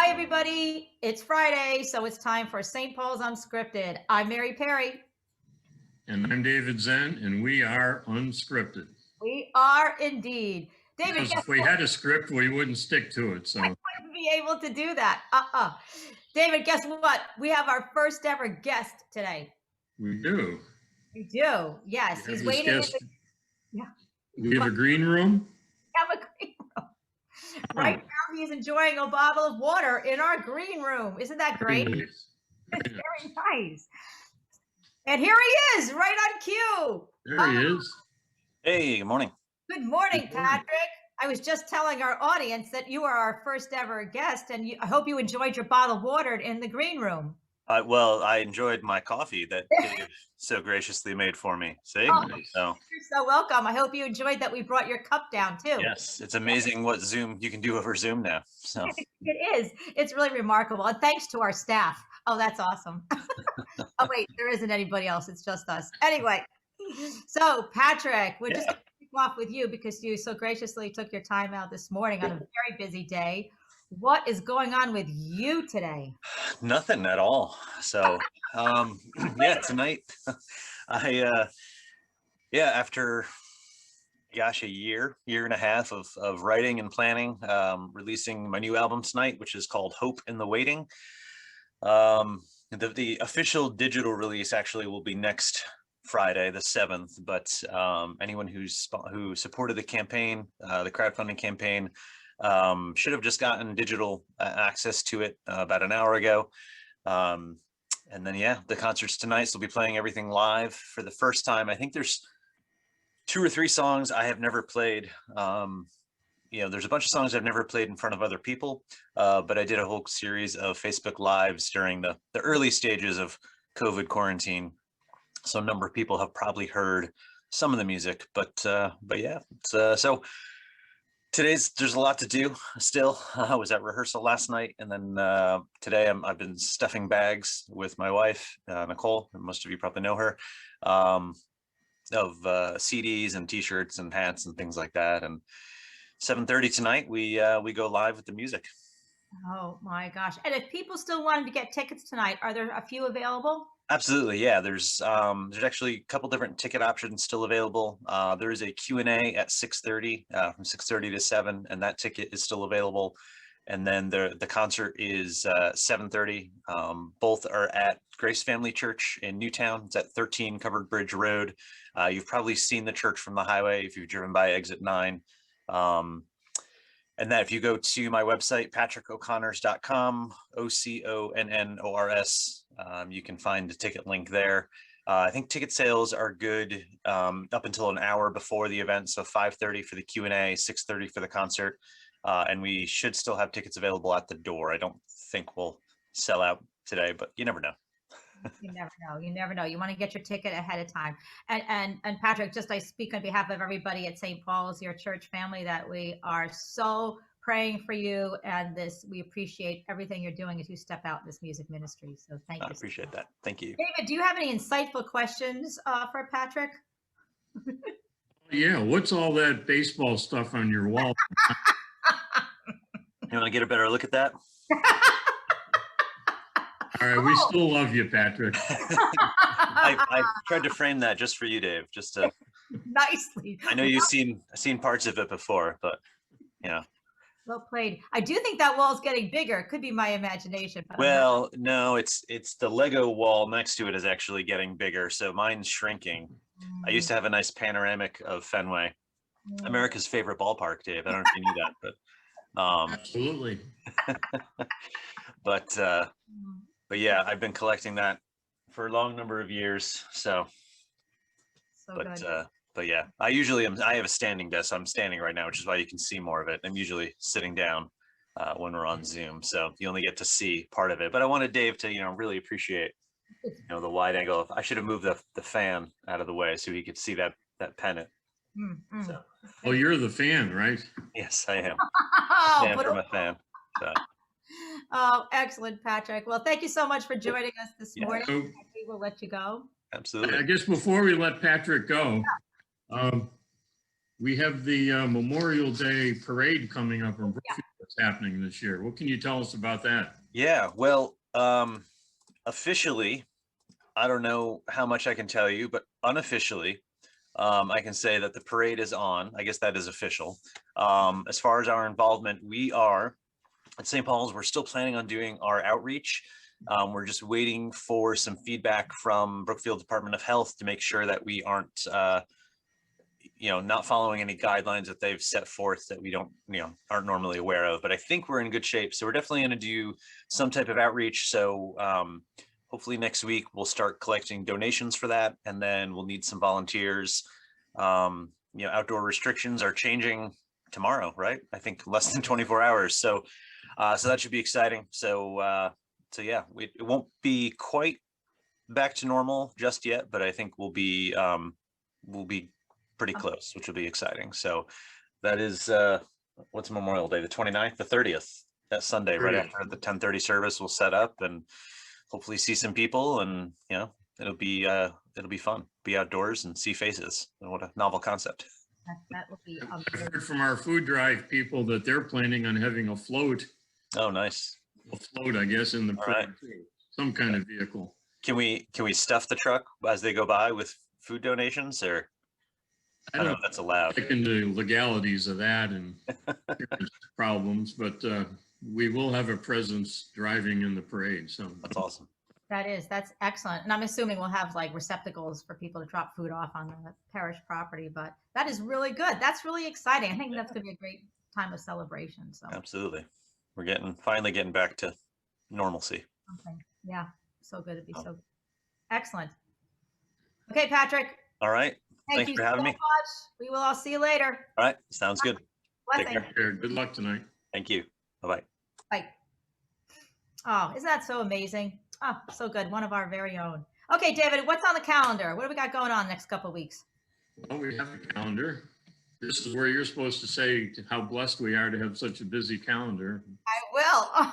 Hi, everybody. It's Friday, so it's time for St. Paul's Unscripted. I'm Mary Perry. And I'm David Zen, and we are Unscripted. We are indeed. David, because if we had a script, we wouldn't stick to it. So I wouldn't be able to do that. David, guess what? We have our first ever guest today. We do. We do. Yes, he's waiting. We have a green room. We have a green room. Right now, he's enjoying a bottle of water in our green room. Isn't that great? Very nice. Very nice. And here he is, right on cue. There he is. Hey, good morning. Good morning, Patrick. I was just telling our audience that you are our first ever guest, and I hope you enjoyed your bottle of water in the green room. Well, I enjoyed my coffee that Dave so graciously made for me. See? Oh, you're so welcome. I hope you enjoyed that we brought your cup down, too. Yes, it's amazing what Zoom you can do over Zoom now. So It is. It's really remarkable. And thanks to our staff. Oh, that's awesome. Oh, wait, there isn't anybody else. It's just us. Anyway, so Patrick, we're just going to kick off with you because you so graciously took your time out this morning on a very busy day. What is going on with you today? Nothing at all. So tonight after a year and a half of writing and planning, releasing my new album tonight, which is called Hope in the Waiting. The official digital release actually will be next Friday, the 7th, but anyone who supported the campaign, the crowdfunding campaign, should have just gotten digital access to it about an hour ago. And then, the concerts tonight, so we'll be playing everything live for the first time. I think there's 2 or 3 songs I have never played. There's a bunch of songs I've never played in front of other people, but I did a whole series of Facebook Lives during the early stages of COVID quarantine. So a number of people have probably heard some of the music, but yeah, so there's a lot to do still. I was at rehearsal last night, and then today I've been stuffing bags with my wife, Nicole, and most of you probably know her, of CDs and t-shirts and hats and things like that. And 7:30 tonight, we go live with the music. Oh my gosh. And if people still wanted to get tickets tonight, are there a few available? Absolutely, yeah. There's actually a couple different ticket options still available. There is a Q&A at 6:30, from 6:30 to 7, and that ticket is still available. And then the concert is 7:30. Both are at Grace Family Church in Newtown. It's at 13 Covered Bridge Road. You've probably seen the church from the highway if you've driven by exit 9. And that if you go to my website, patrickoconnors.com, OCONNORS, you can find a ticket link there. I think ticket sales are good up until an hour before the event. So 5:30 for the Q&A, 6:30 for the concert. And we should still have tickets available at the door. I don't think we'll sell out today, but you never know. You never know. You never know. You want to get your ticket ahead of time. And Patrick, I speak on behalf of everybody at St. Paul's, your church family, that we are so praying for you, and we appreciate everything you're doing as you step out in this music ministry. So thank you. I appreciate that. Thank you. David, do you have any insightful questions for Patrick? Yeah. What's all that baseball stuff on your wall? You want to get a better look at that? All right, we still love you, Patrick. I tried to frame that just for you, Dave, just to nicely. I know you've seen parts of it before, but well played. I do think that wall's getting bigger. It could be my imagination. Well, no, it's the Lego wall next to it is actually getting bigger, so mine's shrinking. I used to have a nice panoramic of Fenway, America's favorite ballpark, Dave. I don't know if you knew that, but absolutely. But yeah, I've been collecting that for a long number of years. But yeah, I have a standing desk. So I'm standing right now, which is why you can see more of it. I'm usually sitting down when we're on Zoom, so you only get to see part of it. But I wanted Dave to, really appreciate, the wide angle. I should have moved the fan out of the way so he could see that pennant. So. Well, you're the fan, right? Yes, I am. Oh, from a fan. So. Oh, excellent, Patrick. Well, thank you so much for joining us this morning. So, we will let you go. Absolutely. I guess before we let Patrick go, we have the Memorial Day parade coming up in Brookfield. that's happening this year. What can you tell us about that? Yeah, well, officially, I don't know how much I can tell you, but unofficially, I can say that the parade is on. I guess that is official. As far as our involvement, we are at St. Paul's. We're still planning on doing our outreach. We're just waiting for some feedback from Brookfield Department of Health to make sure that we aren't, not following any guidelines that they've set forth that we don't, aren't normally aware of. But I think we're in good shape. So we're definitely going to do some type of outreach. So hopefully next week we'll start collecting donations for that, and then we'll need some volunteers. Outdoor restrictions are changing tomorrow, right? I think less than 24 hours. So that should be exciting. So yeah, it won't be quite back to normal just yet, but I think we'll be pretty close, which will be exciting. So that is what's Memorial Day, the 29th, the 30th, that Sunday, right 30th. after the 10:30 service. We'll set up and hopefully see some people, and it'll be fun. Be outdoors and see faces. And what a novel concept. That will be I've heard from our food drive people that they're planning on having a float, Oh, nice. I guess, in the All right. parade too. Some kind of vehicle. Can we stuff the truck as they go by with food donations, or I don't know if that's allowed? Check into legalities of that and problems, but we will have a presence driving in the parade. So That's awesome. That's excellent. And I'm assuming we'll have like receptacles for people to drop food off on the parish property, but that is really good. That's really exciting. I think that's going to be a great time of celebration. So Absolutely. We're finally getting back to normalcy. okay. Yeah. So good to be so excellent. Okay, Patrick. All right. Thank Thanks you for having so me. much. We will all see you later. All right. Sounds good. Take Blessing. care. good luck tonight. Thank you. Bye-bye. Bye. Oh, isn't that so amazing? Oh, so good. One of our very own. Okay, David, what's on the calendar? What do we got going on next couple of weeks? Well, we have a calendar. This is where you're supposed to say how blessed we are to have such a busy calendar. I will.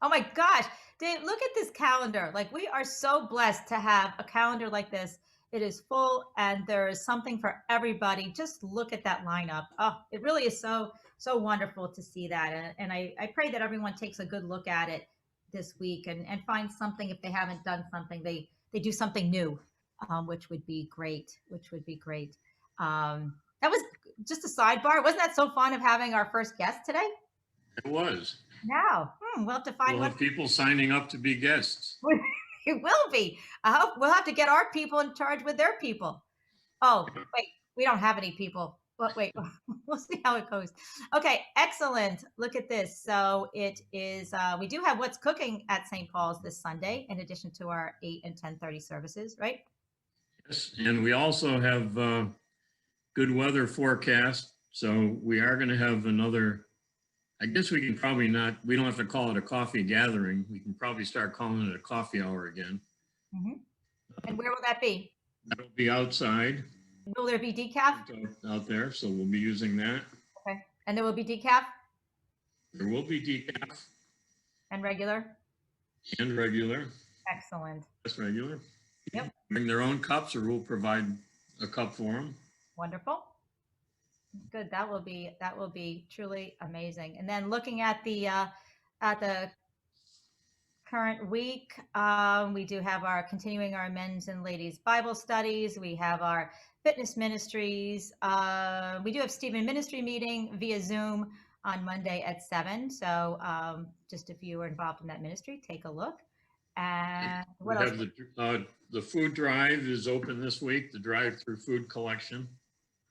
Oh my gosh. Dave, look at this calendar. Like, we are so blessed to have a calendar like this. It is full and there is something for everybody. Just look at that lineup. Oh, it really is so wonderful to see that. And I pray that everyone takes a good look at it this week and finds something. If they haven't done something, they do something new, which would be great. That was just a sidebar. Wasn't that so fun of having our first guest today? It was. Now, we'll have to find We'll one. have people signing up to be guests. It will be. I hope we'll have to get our people in charge with their people. Oh, wait, we don't have any people. But wait, we'll see how it goes. Okay, excellent. Look at this. So it is, we do have What's Cooking at St. Paul's this Sunday, in addition to our 8 and 10:30 services, right? Yes, and we also have good weather forecast. So we are going to have another, I guess we can probably not, we don't have to call it a coffee gathering. We can probably start calling it a coffee hour again. Mm-hmm. And where will that be? That'll be outside. Will there be decaf? Out there, so we'll be using that. Okay. And there will be decaf? There will be decaf. And regular? And regular. Excellent. That's regular. Yep. Bring their own cups or we'll provide a cup for them. Wonderful. Good. That will be truly amazing. And then looking at the current week, we do have continuing our men's and ladies Bible studies. We have our fitness ministries. We do have Stephen ministry meeting via Zoom on Monday at 7. So just if you are involved in that ministry, take a look. And what else? The food drive is open this week, the drive-through food collection.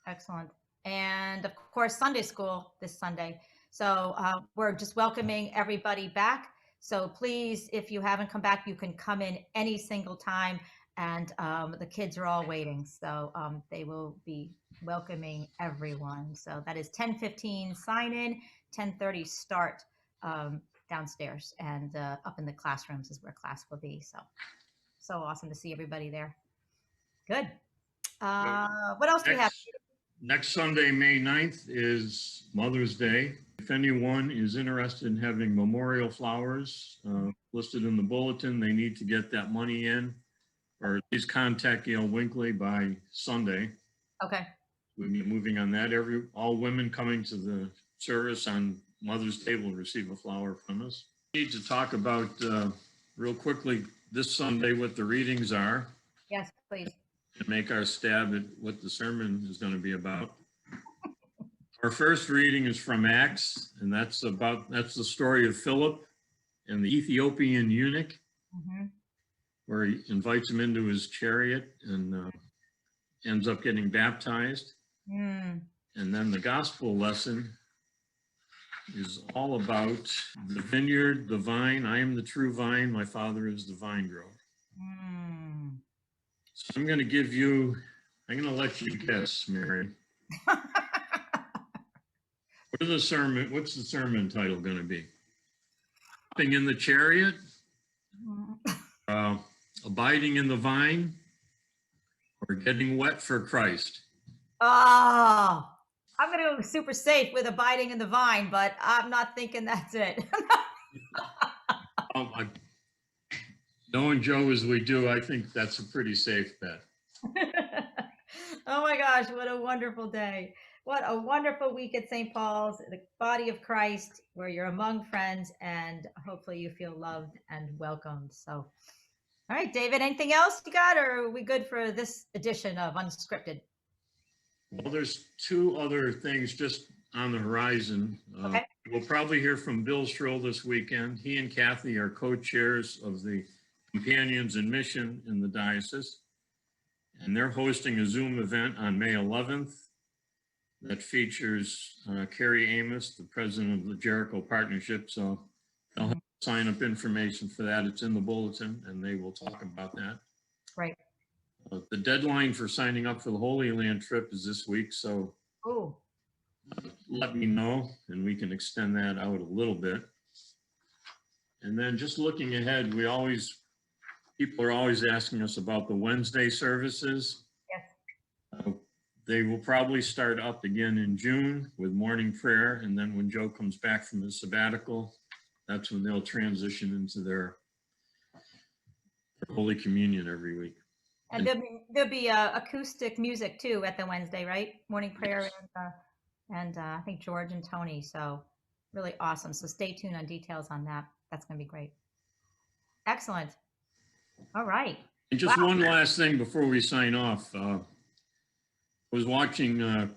Excellent. And of course, Sunday school this Sunday. So we're just welcoming everybody back. So please, if you haven't come back, you can come in any single time. And the kids are all waiting. So they will be welcoming everyone. So that is 10:15 sign in, 10:30 start downstairs, and up in the classrooms is where class will be. So awesome to see everybody there. Good. What else do we have? Next Sunday, May 9th, is Mother's Day. If anyone is interested in having memorial flowers listed in the bulletin, they need to get that money in, or at least contact Gail Winkley by Sunday. Okay. We'll be moving on that. All women coming to the service on Mother's Day will receive a flower from us. We need to talk about real quickly this Sunday what the readings are Yes, please. and make our stab at what the sermon is going to be about. Our first reading is from Acts, and that's the story of Philip and the Ethiopian eunuch, where he invites him into his chariot and ends up getting baptized. And then the gospel lesson is all about the vineyard, the vine. I am the true vine. My Father is the vine grower. So I'm going to let you guess, Mary. What's the sermon title going to be? Hopping in the chariot? Abiding in the vine? Or getting wet for Christ? Oh, I'm going to go super safe with abiding in the vine, but I'm not thinking that's it. Knowing Joe as we do, I think that's a pretty safe bet. Oh my gosh, what a wonderful day. What a wonderful week at St. Paul's, the body of Christ, where you're among friends and hopefully you feel loved and welcomed. So, all right, David, anything else you got, or are we good for this edition of Unscripted? Well, there's two other things just on the horizon. Okay. We'll probably hear from Bill Schrill this weekend. He and Kathy are co-chairs of the Companions in Mission in the diocese, and they're hosting a Zoom event on May 11th that features Carrie Amos, the president of the Jericho Partnership. So they'll have sign-up information for that. It's in the bulletin, and they will talk about that. Right. The deadline for signing up for the Holy Land trip is this week, so let me know, and we can extend that out a little bit. And then just looking ahead, people are always asking us about the Wednesday services. Yes. They will probably start up again in June with morning prayer, and then when Joe comes back from his sabbatical, that's when they'll transition into their Holy Communion every week. And there'll be acoustic music too at the Wednesday, right? Morning prayer and I think George and Tony. So really awesome. So stay tuned on details on that. That's going to be great. Excellent. All right. And just one last thing before we sign off. I was watching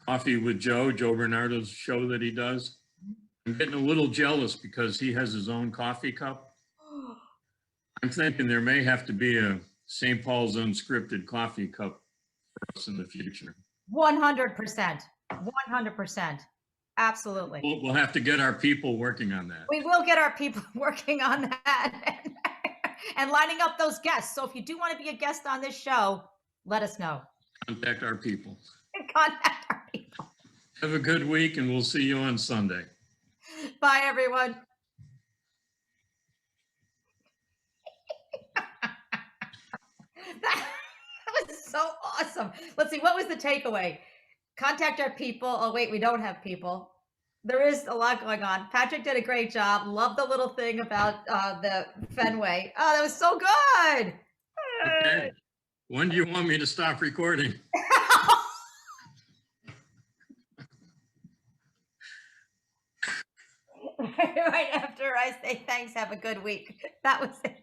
Coffee with Joe Bernardo's show that he does. I'm getting a little jealous because he has his own coffee cup. I'm thinking there may have to be a St. Paul's Unscripted coffee cup for us in the future. 100%. 100%. Absolutely. We'll have to get our people working on that. We will get our people working on that and lining up those guests. So if you do want to be a guest on this show, let us know. Contact our people. Contact our people. Have a good week, and we'll see you on Sunday. Bye, everyone. That was so awesome. Let's see, what was the takeaway? Contact our people. Oh, wait, we don't have people. There is a lot going on. Patrick did a great job. Love the little thing about the Fenway. Oh, that was so good. Okay. When do you want me to stop recording? Right after I say thanks, have a good week. That was it.